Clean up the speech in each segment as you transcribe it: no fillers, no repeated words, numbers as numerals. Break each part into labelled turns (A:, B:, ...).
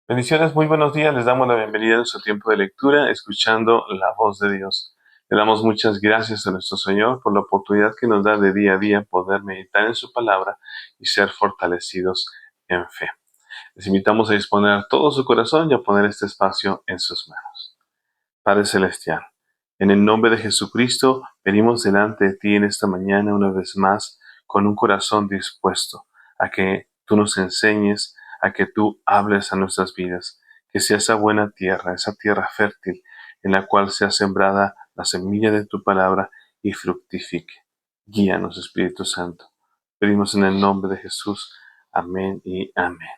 A: Bendiciones, muy buenos días. Les damos la bienvenida en su tiempo de lectura, escuchando la voz de Dios. Le damos muchas gracias a nuestro Señor por la oportunidad que nos da de día a día poder meditar en su palabra y ser fortalecidos en fe. Les invitamos a disponer todo su corazón y a poner este espacio en sus manos. Padre Celestial, en el nombre de Jesucristo, venimos delante de ti en esta mañana una vez más con un corazón dispuesto a que tú nos enseñes, a que tú hables a nuestras vidas, que sea esa buena tierra, esa tierra fértil en la cual sea sembrada la semilla de tu palabra y fructifique. Guíanos, Espíritu Santo. Pedimos en el nombre de Jesús. Amén y amén.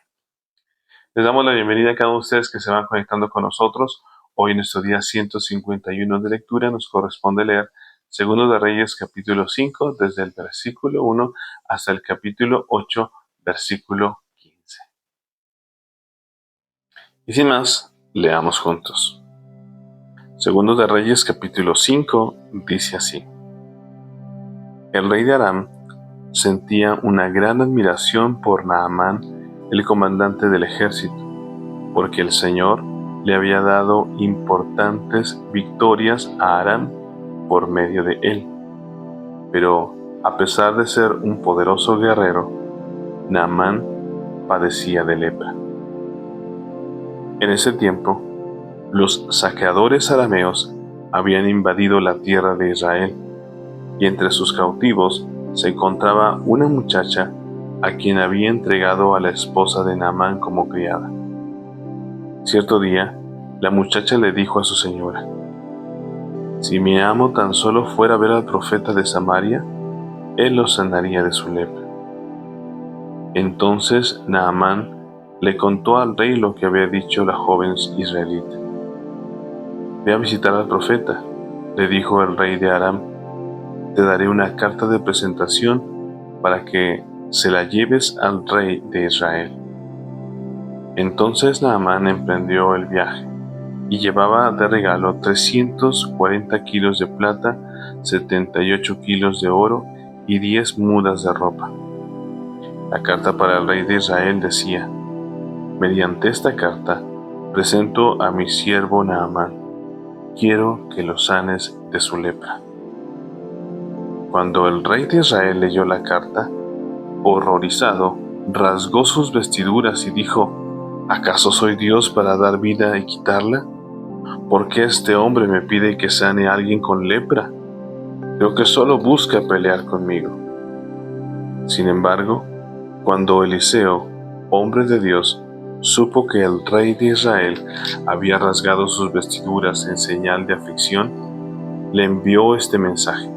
A: Les damos la bienvenida a cada uno de ustedes que se van conectando con nosotros. Hoy en nuestro día 151 de lectura nos corresponde leer Segundo de Reyes capítulo 5 desde el versículo 1 hasta el capítulo 8 versículo 15. Y sin más, leamos juntos. Segundo de Reyes capítulo 5 dice así: El rey de Aram sentía una gran admiración por Naamán, el comandante del ejército, porque el Señor le había dado importantes victorias a Aram por medio de él. Pero a pesar de ser un poderoso guerrero, Naamán padecía de lepra. En ese tiempo, los saqueadores arameos habían invadido la tierra de Israel, y entre sus cautivos se encontraba una muchacha a quien había entregado a la esposa de Naamán como criada. Cierto día, la muchacha le dijo a su señora: Si mi amo tan solo fuera a ver al profeta de Samaria, él lo sanaría de su lepra. Entonces Naamán le contó al rey lo que había dicho la joven israelita. Ve a visitar al profeta, le dijo el rey de Aram. Te daré una carta de presentación para que se la lleves al rey de Israel. Entonces Naamán emprendió el viaje y llevaba de regalo 340 kilos de plata, 78 kilos de oro y 10 mudas de ropa. La carta para el rey de Israel decía: Mediante esta carta presento a mi siervo Naamán. Quiero que lo sanes de su lepra. Cuando el rey de Israel leyó la carta, horrorizado, rasgó sus vestiduras y dijo: ¿Acaso soy Dios para dar vida y quitarla? ¿Por qué este hombre me pide que sane a alguien con lepra? Creo que solo busca pelear conmigo. Sin embargo, cuando Eliseo, hombre de Dios, supo que el rey de Israel había rasgado sus vestiduras en señal de aflicción, le envió este mensaje: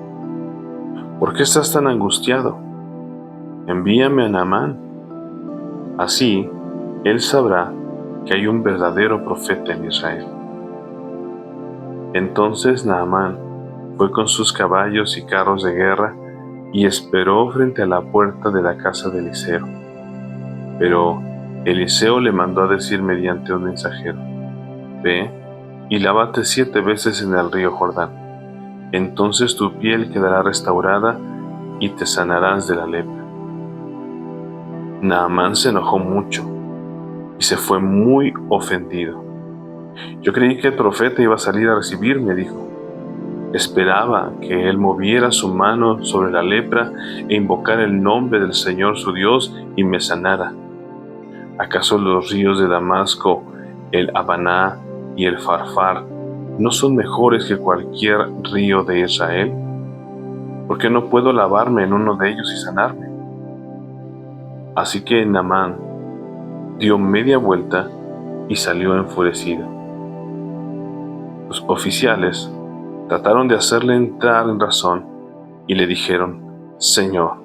A: ¿Por qué estás tan angustiado? Envíame a Naamán. Así, él sabrá que hay un verdadero profeta en Israel. Entonces Naamán fue con sus caballos y carros de guerra y esperó frente a la puerta de la casa de Eliseo. Pero Eliseo le mandó a decir mediante un mensajero: Ve y lávate 7 veces en el río Jordán. Entonces tu piel quedará restaurada y te sanarás de la lepra. Naamán se enojó mucho y se fue muy ofendido. Yo creí que el profeta iba a salir a recibirme, dijo. Esperaba que él moviera su mano sobre la lepra e invocara el nombre del Señor su Dios y me sanara. ¿Acaso los ríos de Damasco, el Habaná y el Farfar no son mejores que cualquier río de Israel? ¿Por qué no puedo lavarme en uno de ellos y sanarme? Así que Naamán dio media vuelta y salió enfurecido. Los oficiales trataron de hacerle entrar en razón y le dijeron: Señor,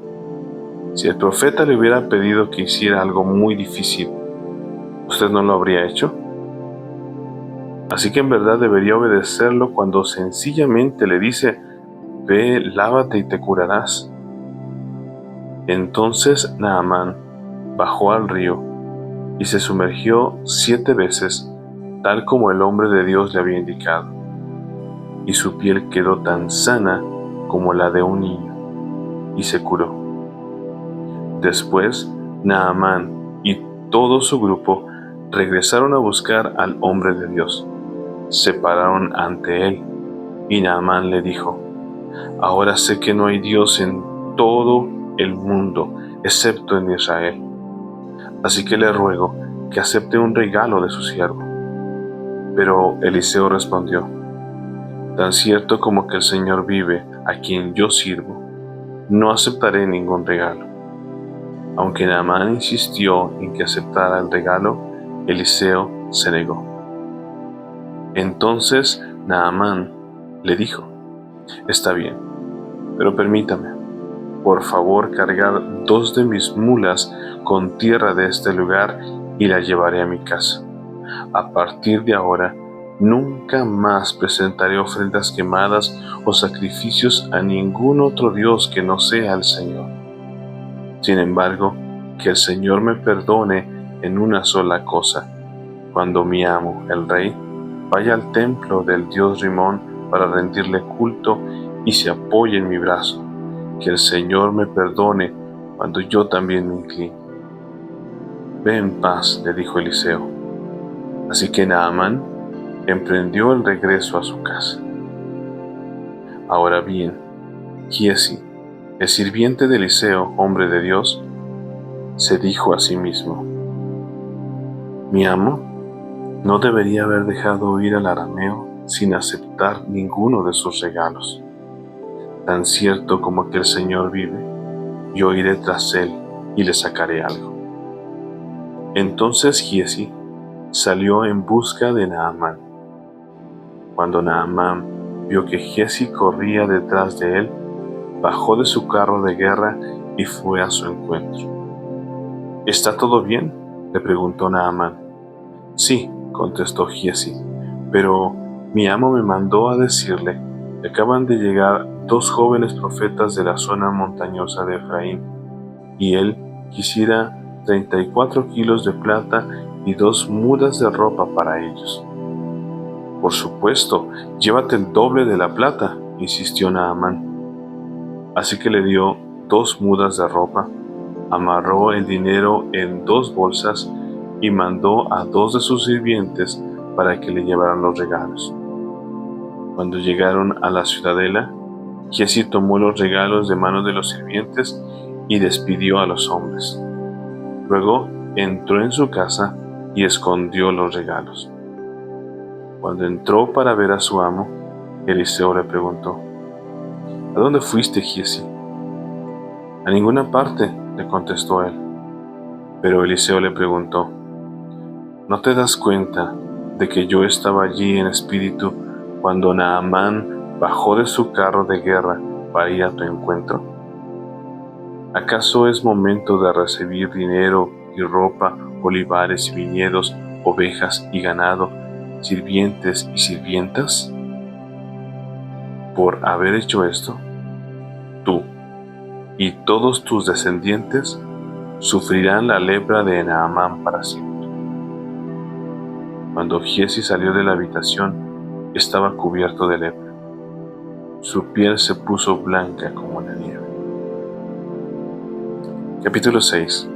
A: si el profeta le hubiera pedido que hiciera algo muy difícil, ¿usted no lo habría hecho? Así que en verdad debería obedecerlo cuando sencillamente le dice: Ve, lávate y te curarás. Entonces Naamán bajó al río y se sumergió 7 veces, tal como el hombre de Dios le había indicado, y su piel quedó tan sana como la de un niño, y se curó. Después, Naamán y todo su grupo regresaron a buscar al hombre de Dios. Se pararon ante él, y Naamán le dijo: Ahora sé que no hay Dios en todo el mundo, excepto en Israel. Así que le ruego que acepte un regalo de su siervo. Pero Eliseo respondió: Tan cierto como que el Señor vive, a quien yo sirvo, no aceptaré ningún regalo. Aunque Naamán insistió en que aceptara el regalo, Eliseo se negó. Entonces Naamán le dijo: Está bien, pero permítame, por favor, cargar 2 de mis mulas con tierra de este lugar y la llevaré a mi casa. A partir de ahora, nunca más presentaré ofrendas quemadas o sacrificios a ningún otro Dios que no sea el Señor. Sin embargo, que el Señor me perdone en una sola cosa: cuando mi amo, el rey, vaya al templo del dios Rimón para rendirle culto y se apoye en mi brazo, que el Señor me perdone cuando yo también me incline. Ve en paz, le dijo Eliseo. Así que Naamán emprendió el regreso a su casa. Ahora bien, Giezi, el sirviente de Eliseo, hombre de Dios, se dijo a sí mismo: Mi amo no debería haber dejado ir al arameo sin aceptar ninguno de sus regalos. Tan cierto como que el Señor vive, yo iré tras él y le sacaré algo. Entonces Giezi salió en busca de Naamán. Cuando Naamán vio que Giezi corría detrás de él, bajó de su carro de guerra y fue a su encuentro. ¿Está todo bien?, le preguntó Naamán. Sí, contestó Giezi, pero mi amo me mandó a decirle que acaban de llegar 2 jóvenes profetas de la zona montañosa de Efraín, y él quisiera 34 kilos de plata y 2 mudas de ropa para ellos. Por supuesto, llévate el doble de la plata, insistió Naamán. Así que le dio 2 mudas de ropa, amarró el dinero en 2 bolsas y mandó a 2 de sus sirvientes para que le llevaran los regalos. Cuando llegaron a la ciudadela, Giezi tomó los regalos de manos de los sirvientes y despidió a los hombres. Luego entró en su casa y escondió los regalos. Cuando entró para ver a su amo, Eliseo le preguntó: ¿A dónde fuiste, Giezi? A ninguna parte, le contestó él. Pero Eliseo le preguntó: ¿No te das cuenta de que yo estaba allí en espíritu cuando Naamán bajó de su carro de guerra para ir a tu encuentro? ¿Acaso es momento de recibir dinero y ropa, olivares y viñedos, ovejas y ganado, sirvientes y sirvientas? Por haber hecho esto, tú y todos tus descendientes sufrirán la lepra de Naamán para siempre. Cuando Giezi salió de la habitación, estaba cubierto de lepra. Su piel se puso blanca como la nieve. Capítulo 6.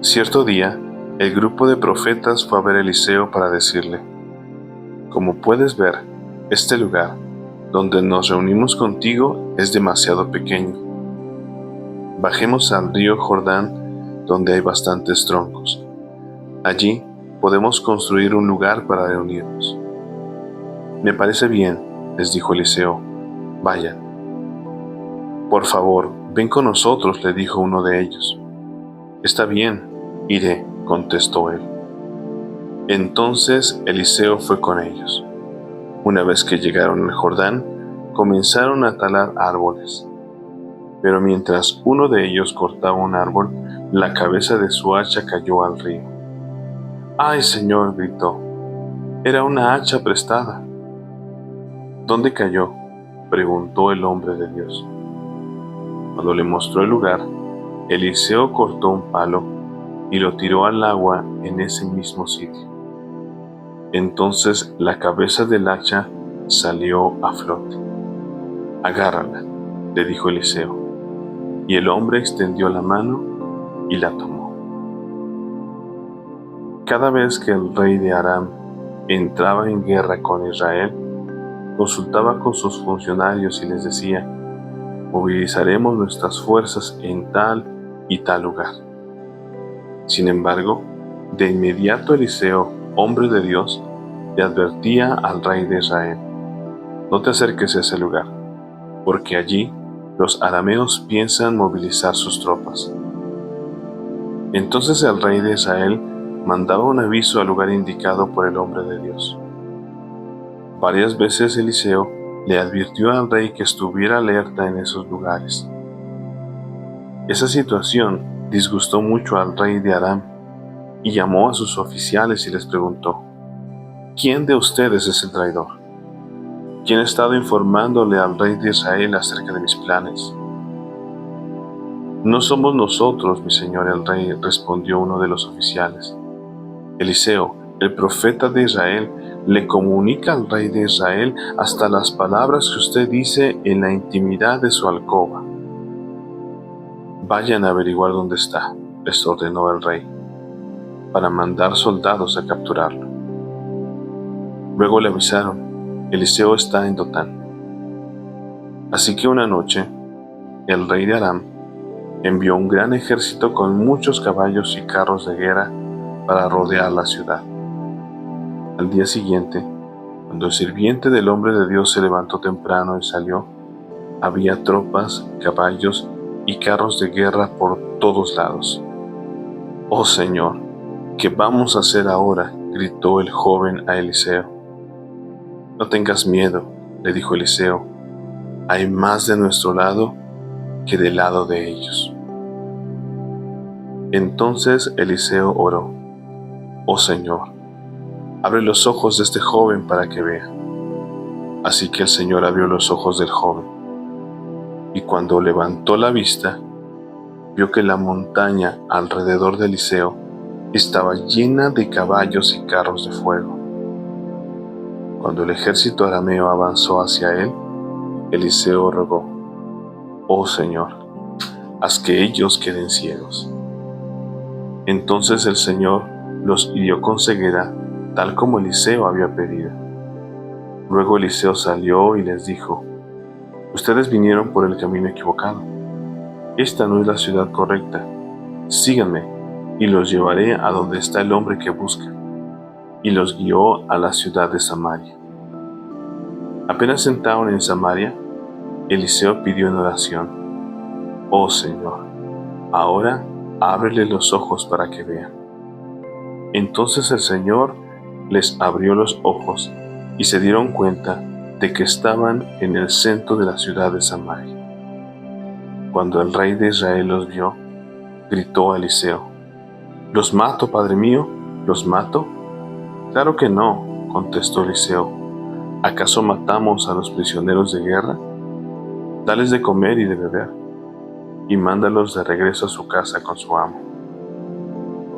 A: Cierto día, el grupo de profetas fue a ver a Eliseo para decirle: Como puedes ver, este lugar donde nos reunimos contigo es demasiado pequeño. Bajemos al río Jordán, donde hay bastantes troncos. Allí podemos construir un lugar para reunirnos. Me parece bien, les dijo Eliseo. Vayan. Por favor, ven con nosotros, le dijo uno de ellos. Está bien, iré, contestó él. Entonces Eliseo fue con ellos. Una vez que llegaron al Jordán, comenzaron a talar árboles. Pero mientras uno de ellos cortaba un árbol, la cabeza de su hacha cayó al río. ¡Ay, Señor!, gritó. Era una hacha prestada. ¿Dónde cayó?, preguntó el hombre de Dios. Cuando le mostró el lugar, Eliseo cortó un palo y lo tiró al agua en ese mismo sitio. Entonces la cabeza del hacha salió a flote. Agárrala, le dijo Eliseo, y el hombre extendió la mano y la tomó. Cada vez que el rey de Aram entraba en guerra con Israel, consultaba con sus funcionarios y les decía: movilizaremos nuestras fuerzas en tal y tal lugar. Sin embargo, de inmediato Eliseo, hombre de Dios, le advertía al rey de Israel: no te acerques a ese lugar, porque allí los arameos piensan movilizar sus tropas. Entonces el rey de Israel mandaba un aviso al lugar indicado por el hombre de Dios. Varias veces Eliseo le advirtió al rey que estuviera alerta en esos lugares. Esa situación disgustó mucho al rey de Aram y llamó a sus oficiales y les preguntó: ¿quién de ustedes es el traidor? ¿Quién ha estado informándole al rey de Israel acerca de mis planes? No somos nosotros, mi señor el rey, respondió uno de los oficiales. Eliseo, el profeta de Israel, le comunica al rey de Israel hasta las palabras que usted dice en la intimidad de su alcoba. Vayan a averiguar dónde está, les ordenó el rey, para mandar soldados a capturarlo. Luego le avisaron: Eliseo está en Dotán. Así que una noche, el rey de Aram envió un gran ejército con muchos caballos y carros de guerra para rodear la ciudad. Al día siguiente, cuando el sirviente del hombre de Dios se levantó temprano y salió, había tropas, caballos y carros de guerra por todos lados. «Oh Señor, ¿qué vamos a hacer ahora?», gritó el joven a Eliseo. «No tengas miedo», le dijo Eliseo, «hay más de nuestro lado que del lado de ellos». Entonces Eliseo oró: «Oh Señor, abre los ojos de este joven para que vea». Así que el Señor abrió los ojos del joven, y cuando levantó la vista, vio que la montaña alrededor de Eliseo estaba llena de caballos y carros de fuego. Cuando el ejército arameo avanzó hacia él, Eliseo rogó: «Oh Señor, haz que ellos queden ciegos». Entonces el Señor los hirió con ceguera, tal como Eliseo había pedido. Luego Eliseo salió y les dijo: «Ustedes vinieron por el camino equivocado. Esta no es la ciudad correcta. Síganme y los llevaré a donde está el hombre que buscan». Y los guió a la ciudad de Samaria. Apenas entraron en Samaria, Eliseo pidió en oración: «Oh Señor, ahora ábrele los ojos para que vean». Entonces el Señor les abrió los ojos y se dieron cuenta de que estaban en el centro de la ciudad de Samaria. Cuando el rey de Israel los vio, gritó a Eliseo: «¿Los mato, padre mío? ¿Los mato?». «Claro que no», contestó Eliseo. «¿Acaso matamos a los prisioneros de guerra? Dales de comer y de beber, y mándalos de regreso a su casa con su amo».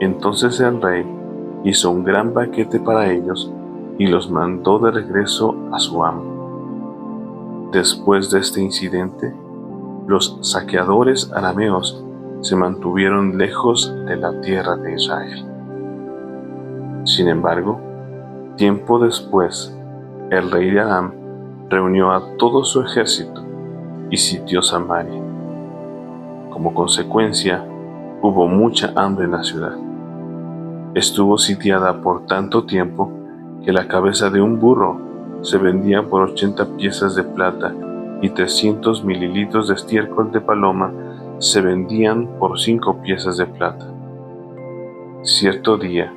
A: Entonces el rey hizo un gran banquete para ellos y los mandó de regreso a su amo. Después de este incidente, los saqueadores arameos se mantuvieron lejos de la tierra de Israel. Sin embargo, tiempo después, el rey de Aram reunió a todo su ejército y sitió Samaria. Como consecuencia, hubo mucha hambre en la ciudad. Estuvo sitiada por tanto tiempo que la cabeza de un burro se vendía por 80 piezas de plata y 300 mililitros de estiércol de paloma se vendían por 5 piezas de plata. Cierto día,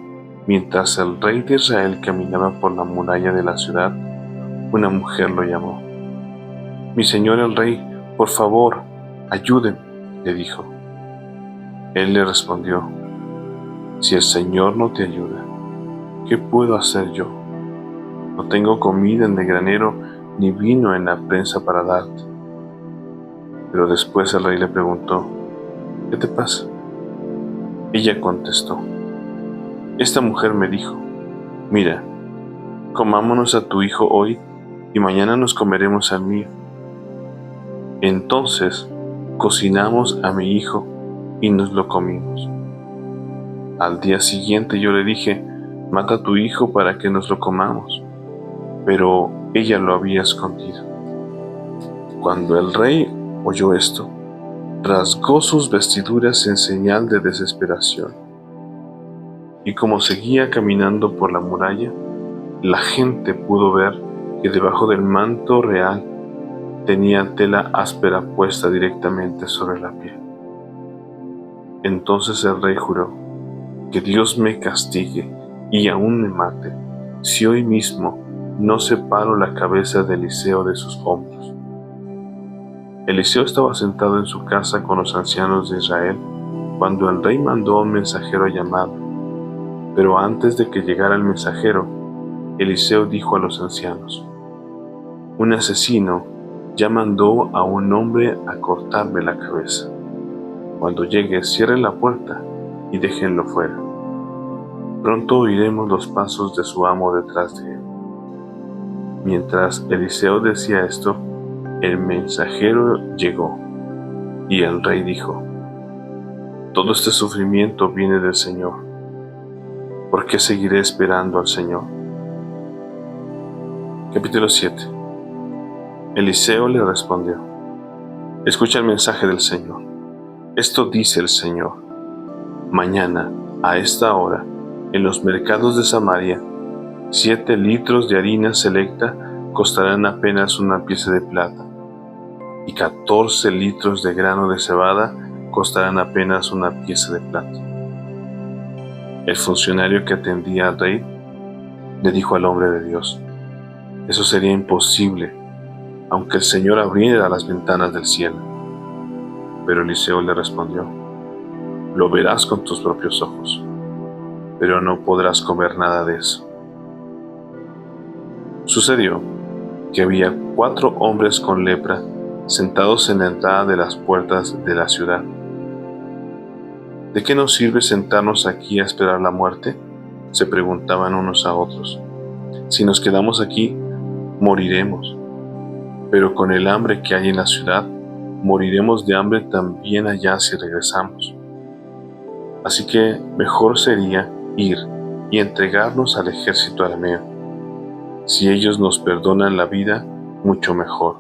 A: mientras el rey de Israel caminaba por la muralla de la ciudad, una mujer lo llamó. «Mi señor el rey, por favor, ayúdeme», le dijo. Él le respondió: «Si el Señor no te ayuda, ¿qué puedo hacer yo? No tengo comida en el granero ni vino en la prensa para darte». Pero después el rey le preguntó: «¿Qué te pasa?». Ella contestó: «Esta mujer me dijo: mira, comámonos a tu hijo hoy y mañana nos comeremos al mío. Entonces cocinamos a mi hijo y nos lo comimos». Al día siguiente yo le dije: mata a tu hijo para que nos lo comamos. Pero ella lo había escondido. Cuando el rey oyó esto, rasgó sus vestiduras en señal de desesperación. Y como seguía caminando por la muralla, la gente pudo ver que debajo del manto real tenía tela áspera puesta directamente sobre la piel. Entonces el rey juró: que Dios me castigue y aún me mate, si hoy mismo no separo la cabeza de Eliseo de sus hombros. Eliseo estaba sentado en su casa con los ancianos de Israel cuando el rey mandó a un mensajero a llamarlo. Pero antes de que llegara el mensajero, Eliseo dijo a los ancianos: un asesino ya mandó a un hombre a cortarme la cabeza. Cuando llegue, cierren la puerta y déjenlo fuera. Pronto oiremos los pasos de su amo detrás de él. Mientras Eliseo decía esto, el mensajero llegó, y el rey dijo: todo este sufrimiento viene del Señor. ¿Por qué seguiré esperando al Señor? Capítulo 7. Eliseo le respondió: escucha el mensaje del Señor. Esto dice el Señor: mañana, a esta hora, en los mercados de Samaria, 7 litros de harina selecta costarán apenas una pieza de plata, y 14 litros de grano de cebada costarán apenas una pieza de plata. El funcionario que atendía al rey le dijo al hombre de Dios: eso sería imposible, aunque el Señor abriera las ventanas del cielo. Pero Eliseo le respondió: lo verás con tus propios ojos, pero no podrás comer nada de eso. Sucedió que había 4 hombres con lepra sentados en la entrada de las puertas de la ciudad. ¿De qué nos sirve sentarnos aquí a esperar la muerte?, se preguntaban unos a otros. Si nos quedamos aquí, moriremos. Pero con el hambre que hay en la ciudad, moriremos de hambre también allá si regresamos. Así que mejor sería ir y entregarnos al ejército arameo. Si ellos nos perdonan la vida, mucho mejor.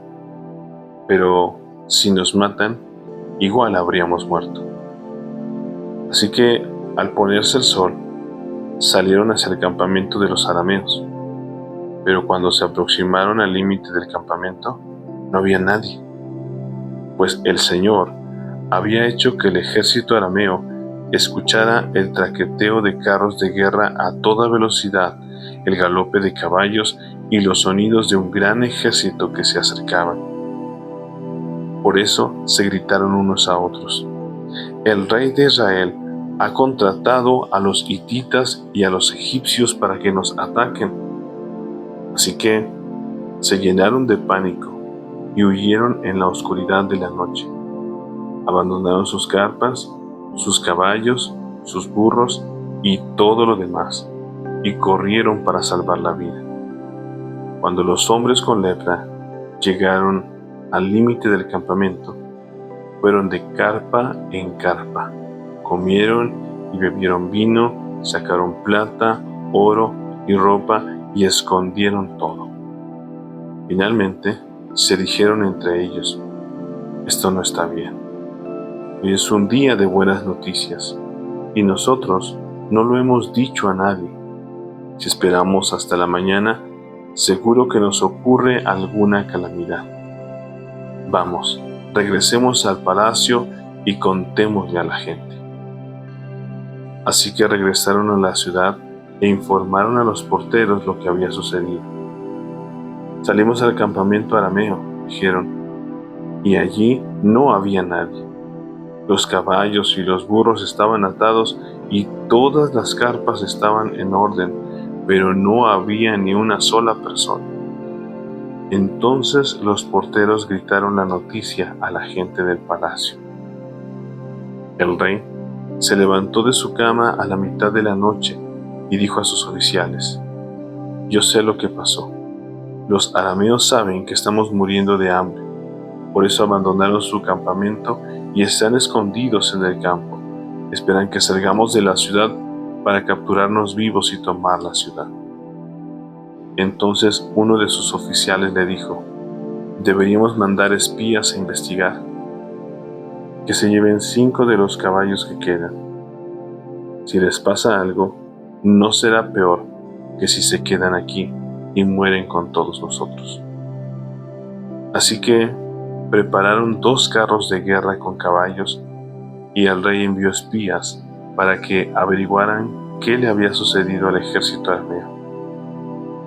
A: Pero si nos matan, igual habríamos muerto. Así que, al ponerse el sol, salieron hacia el campamento de los arameos. Pero cuando se aproximaron al límite del campamento, no había nadie, pues el Señor había hecho que el ejército arameo escuchara el traqueteo de carros de guerra a toda velocidad, el galope de caballos y los sonidos de un gran ejército que se acercaban. Por eso se gritaron unos a otros: el rey de Israel ha contratado a los hititas y a los egipcios para que nos ataquen. Así que se llenaron de pánico y huyeron en la oscuridad de la noche. Abandonaron sus carpas, sus caballos, sus burros y todo lo demás, y corrieron para salvar la vida. Cuando los hombres con lepra llegaron al límite del campamento, fueron de carpa en carpa, comieron y bebieron vino, sacaron plata, oro y ropa y escondieron todo. Finalmente se dijeron entre ellos: esto no está bien. Hoy es un día de buenas noticias, y nosotros no lo hemos dicho a nadie. Si esperamos hasta la mañana, seguro que nos ocurre alguna calamidad. Vamos, regresemos al palacio y contémosle a la gente. Así que regresaron a la ciudad e informaron a los porteros lo que había sucedido. Salimos al campamento arameo, dijeron, y allí no había nadie. Los caballos y los burros estaban atados y todas las carpas estaban en orden, pero no había ni una sola persona. Entonces los porteros gritaron la noticia a la gente del palacio. El rey se levantó de su cama a la mitad de la noche y dijo a sus oficiales: yo sé lo que pasó. Los arameos saben que estamos muriendo de hambre. Por eso abandonaron su campamento y están escondidos en el campo. Esperan que salgamos de la ciudad para capturarnos vivos y tomar la ciudad. Entonces uno de sus oficiales le dijo: deberíamos mandar espías a investigar, que se lleven 5 de los caballos que quedan. Si les pasa algo, no será peor que si se quedan aquí y mueren con todos nosotros. Así que prepararon 2 carros de guerra con caballos, y el rey envió espías para que averiguaran qué le había sucedido al ejército arameo.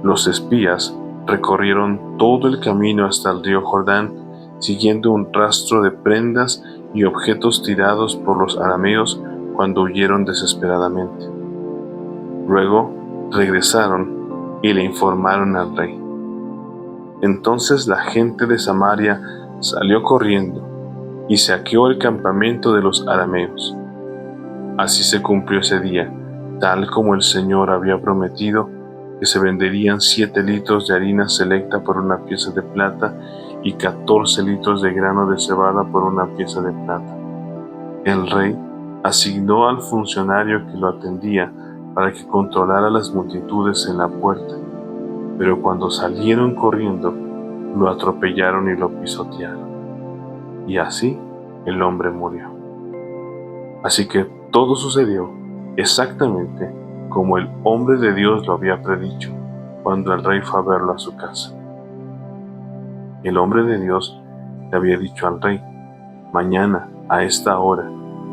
A: Los espías recorrieron todo el camino hasta el río Jordán, siguiendo un rastro de prendas y objetos tirados por los arameos cuando huyeron desesperadamente. Luego regresaron y le informaron al rey. Entonces la gente de Samaria salió corriendo y saqueó el campamento de los arameos. Así se cumplió ese día, tal como el Señor había prometido, que se venderían 7 litros de harina selecta por una pieza de plata y 14 litros de grano de cebada por una pieza de plata. El rey asignó al funcionario que lo atendía para que controlara las multitudes en la puerta, pero cuando salieron corriendo, lo atropellaron y lo pisotearon. Y así el hombre murió. Así que todo sucedió exactamente como el hombre de Dios lo había predicho cuando el rey fue a verlo a su casa. El hombre de Dios le había dicho al rey: mañana, a esta hora,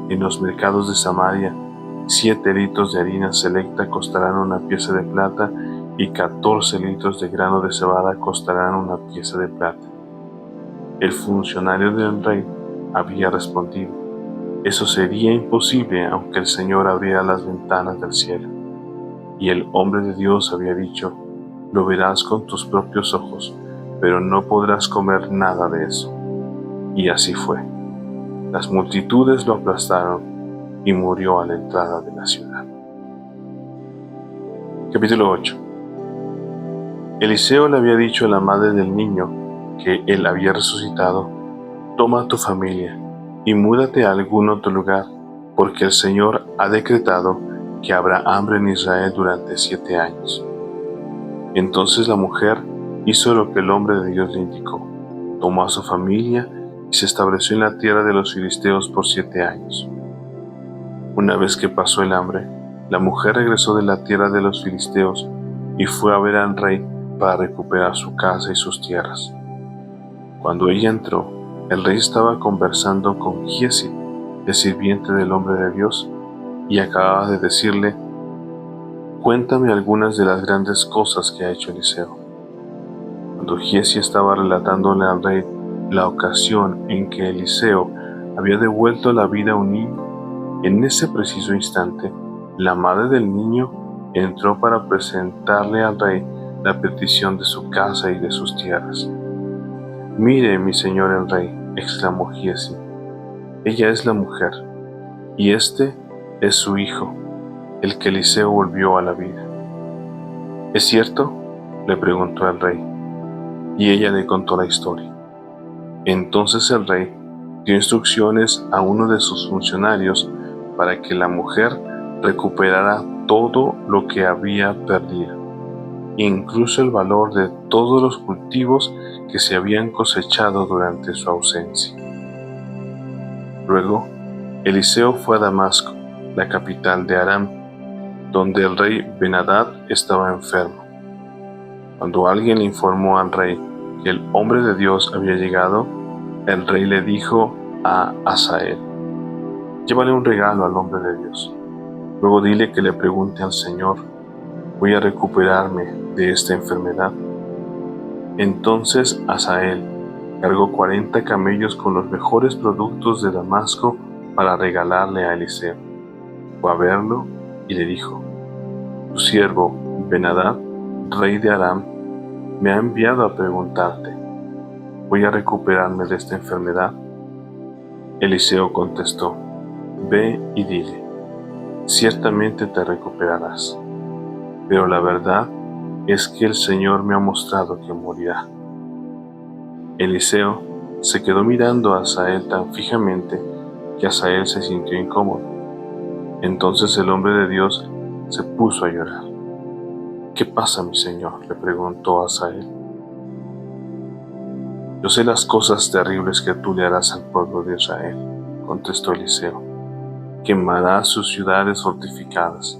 A: en los mercados de Samaria, 7 litros de harina selecta costarán una pieza de plata y 14 litros de grano de cebada costarán una pieza de plata. El funcionario del rey había respondido: eso sería imposible aunque el Señor abriera las ventanas del cielo. Y el hombre de Dios había dicho: lo verás con tus propios ojos, pero no podrás comer nada de eso. Y así fue. Las multitudes lo aplastaron y murió a la entrada de la ciudad. Capítulo 8. Eliseo le había dicho a la madre del niño que él había resucitado: toma a tu familia y múdate a algún otro lugar, porque el Señor ha decretado que habrá hambre en Israel durante 7 años. Entonces la mujer hizo lo que el hombre de Dios le indicó. Tomó a su familia y se estableció en la tierra de los filisteos por 7 años. Una vez que pasó el hambre, la mujer regresó de la tierra de los filisteos y fue a ver al rey para recuperar su casa y sus tierras. Cuando ella entró, el rey estaba conversando con Giezi, el sirviente del hombre de Dios, y acababa de decirle: cuéntame algunas de las grandes cosas que ha hecho Eliseo. Cuando Giezi estaba relatándole al rey la ocasión en que Eliseo había devuelto la vida a un niño, en ese preciso instante, la madre del niño entró para presentarle al rey la petición de su casa y de sus tierras. Mire, mi señor el rey, exclamó Giezi, ella es la mujer, y este es su hijo, el que Eliseo volvió a la vida. ¿Es cierto?, le preguntó el rey, y ella le contó la historia. Entonces el rey dio instrucciones a uno de sus funcionarios para que la mujer recuperara todo lo que había perdido, incluso el valor de todos los cultivos que se habían cosechado durante su ausencia. Luego, Eliseo fue a Damasco, la capital de Aram, donde el rey Ben-Hadad estaba enfermo. Cuando alguien le informó al rey que el hombre de Dios había llegado, el rey le dijo a Hazael: llévale un regalo al hombre de Dios. Luego dile que le pregunte al Señor: ¿voy a recuperarme de esta enfermedad? Entonces Hazael cargó 40 camellos con los mejores productos de Damasco para regalarle a Eliseo. Fue a verlo y le dijo: tu siervo Ben-Hadad, rey de Aram, me ha enviado a preguntarte: ¿voy a recuperarme de esta enfermedad? Eliseo contestó: ve y dile, ciertamente te recuperarás. Pero la verdad es que el Señor me ha mostrado que morirá. Eliseo se quedó mirando a Hazael tan fijamente que Hazael se sintió incómodo. Entonces el hombre de Dios se puso a llorar. ¿Qué pasa, mi señor?, le preguntó Hazael. Yo sé las cosas terribles que tú le harás al pueblo de Israel, contestó Eliseo. Quemarás sus ciudades fortificadas,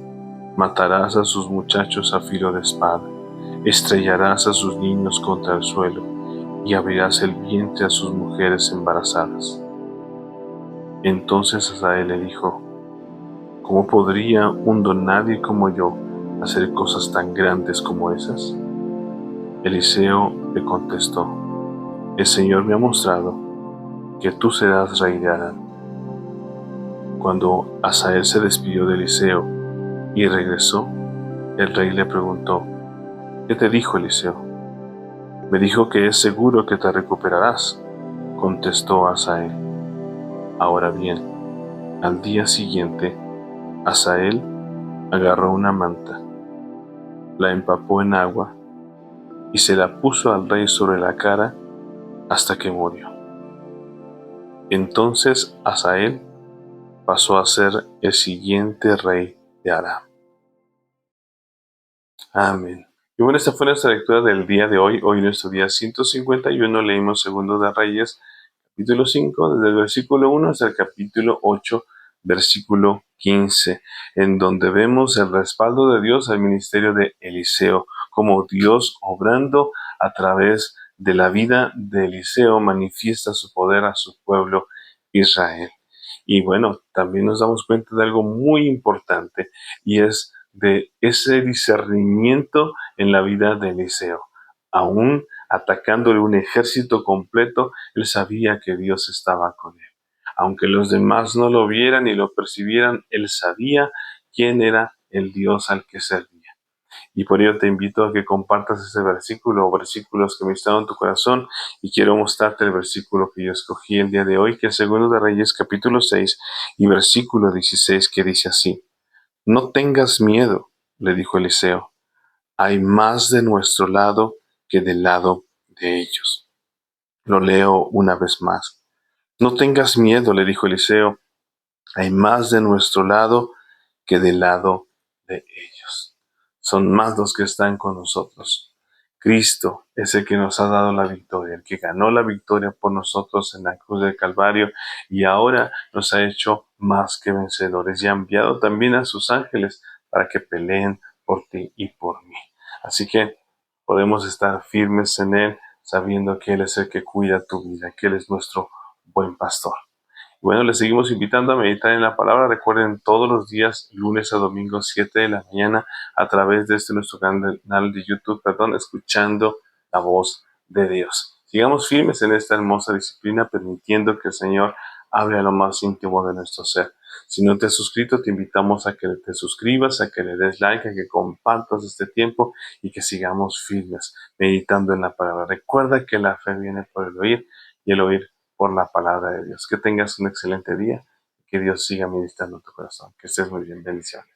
A: matarás a sus muchachos a filo de espada, estrellarás a sus niños contra el suelo y abrirás el vientre a sus mujeres embarazadas. Entonces Hazael le dijo: ¿Cómo podría un don nadie como yo hacer cosas tan grandes como esas? Eliseo le contestó: El Señor me ha mostrado que tú serás rey de Aram. Cuando Hazael se despidió de Eliseo y regresó, el rey le preguntó: ¿Qué te dijo Eliseo? Me dijo que es seguro que te recuperarás, contestó Hazael. Ahora bien, al día siguiente, Hazael agarró una manta, la empapó en agua y se la puso al rey sobre la cara hasta que murió. Entonces Hazael pasó a ser el siguiente rey de Aram. Amén. Y bueno, esta fue nuestra lectura del día de hoy. Hoy, nuestro día 151, leímos Segundo de Reyes, capítulo 5, desde el versículo 1 hasta el capítulo 8, versículo 15, en donde vemos el respaldo de Dios al ministerio de Eliseo, como Dios obrando a través de la vida de Eliseo manifiesta su poder a su pueblo Israel. Y bueno, también nos damos cuenta de algo muy importante, y es de ese discernimiento en la vida de Eliseo. Aún atacándole un ejército completo, él sabía que Dios estaba con él. Aunque los demás no lo vieran y lo percibieran, él sabía quién era el Dios al que servía. Y por ello te invito a que compartas ese versículo o versículos que me están en tu corazón, y quiero mostrarte el versículo que yo escogí el día de hoy, que es Segundo de Reyes capítulo 6 y versículo 16, que dice así: No tengas miedo, le dijo Eliseo, hay más de nuestro lado que del lado de ellos. Lo leo una vez más. No tengas miedo, le dijo Eliseo, hay más de nuestro lado que del lado de ellos. Son más los que están con nosotros. Cristo es el que nos ha dado la victoria, el que ganó la victoria por nosotros en la cruz del Calvario, y ahora nos ha hecho más que vencedores y ha enviado también a sus ángeles para que peleen por ti y por mí. Así que podemos estar firmes en Él, sabiendo que Él es el que cuida tu vida, que Él es nuestro buen pastor. Bueno, les seguimos invitando a meditar en la palabra. Recuerden, todos los días, lunes a domingo, 7 de la mañana, a través de nuestro canal de YouTube, escuchando la voz de Dios. Sigamos firmes en esta hermosa disciplina, permitiendo que el Señor hable a lo más íntimo de nuestro ser. Si no te has suscrito, te invitamos a que te suscribas, a que le des like, a que compartas este tiempo y que sigamos firmes meditando en la palabra. Recuerda que la fe viene por el oír y el oír por la palabra de Dios. Que tengas un excelente día y que Dios siga ministrando tu corazón. Que estés muy bien. Bendiciones.